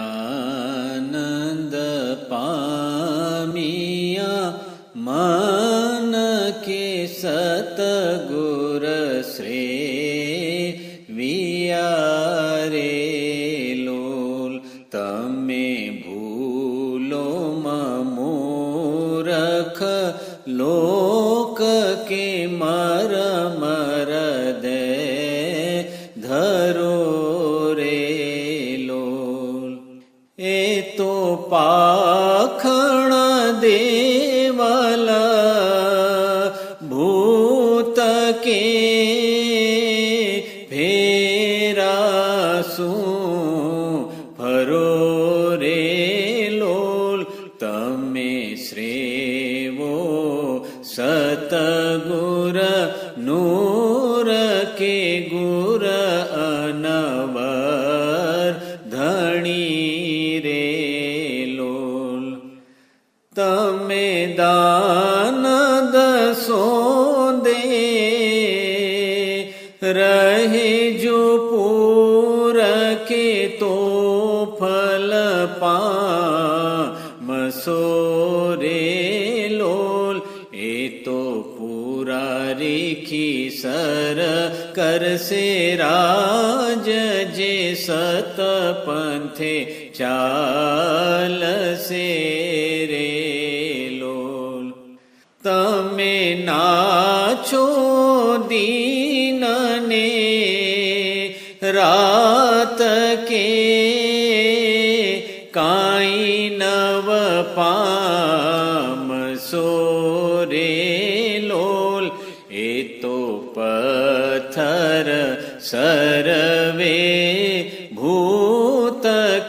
आनंद पामिया मन के सतगुर श्रेविया रे लोल तमे भूलो मूरख लोक के मर मर दे धरो रे लोल ए तो पाखण देवल भूत के फेरासू फरो रे लोल तमे श्रेवो सतगुर नूर के गुर अनवर धणी रे लोल तमे दान दसो दे रहे जो पूर के तो फल पामसो रे लोल ए तो पूरा रेखी सर कर से राज जे सत पंथे चाल से रे लोल तमे नाचो दीन ने रात के काई नव पामसो रे लोल ए तो पत्थर सरवे भूत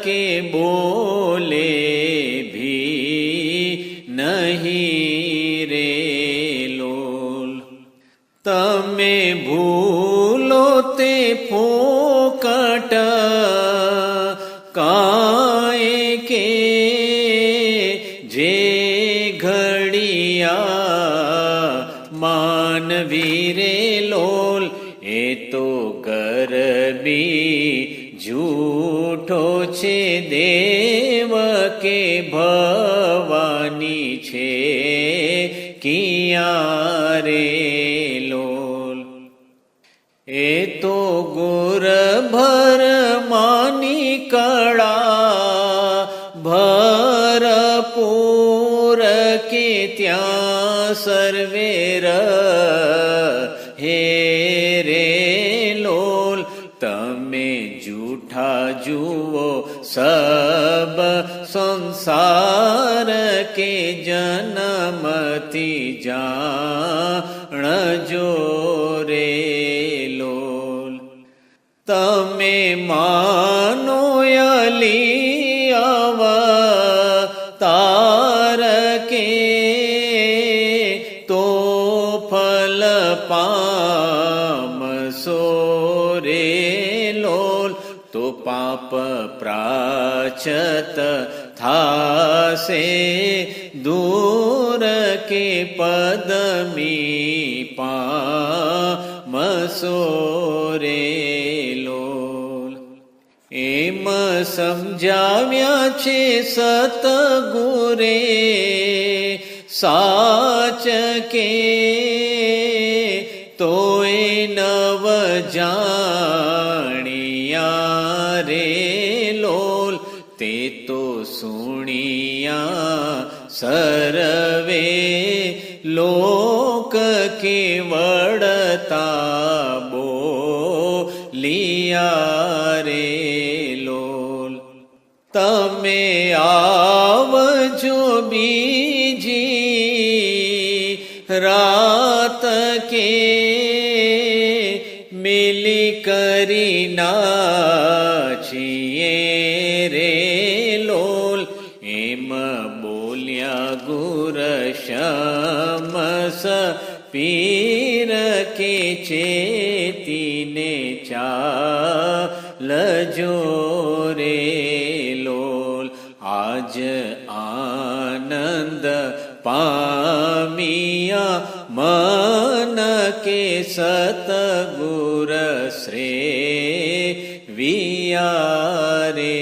के बोले भी नहीं रे लोल तमे भूलो ते फोकट काए के जे घड़िया मानवीरे लोल ए तो गरबी झूठो छे देव के भवानी छे किया रे लोल ए तो गुर भर मानी कड़ा भरपूर के त्या सर्वेर हे रे लोल तमे जूठा जुओ सब संसार के जन्मती जान जो रे लोल तमे मानो यली अवतार के तो फल पामसो रे लोल तो पाप प्राचत थासे दूर के पदमी पामसो रे लोल एम समझाव्या छे सतगुरे साच के तोय नव जानिया रे लोल ते तो सुनिया सर्वे लोक के वड़ता बोलिया रे लोल तमे आवजो बीजी रात के मिली करी नाचिए रे लोल एम बोलिया गुर शमस पीर के चेती ने चालजो रे लोल आज आनंद पामिया मन के सतगुर श्रेविया रे।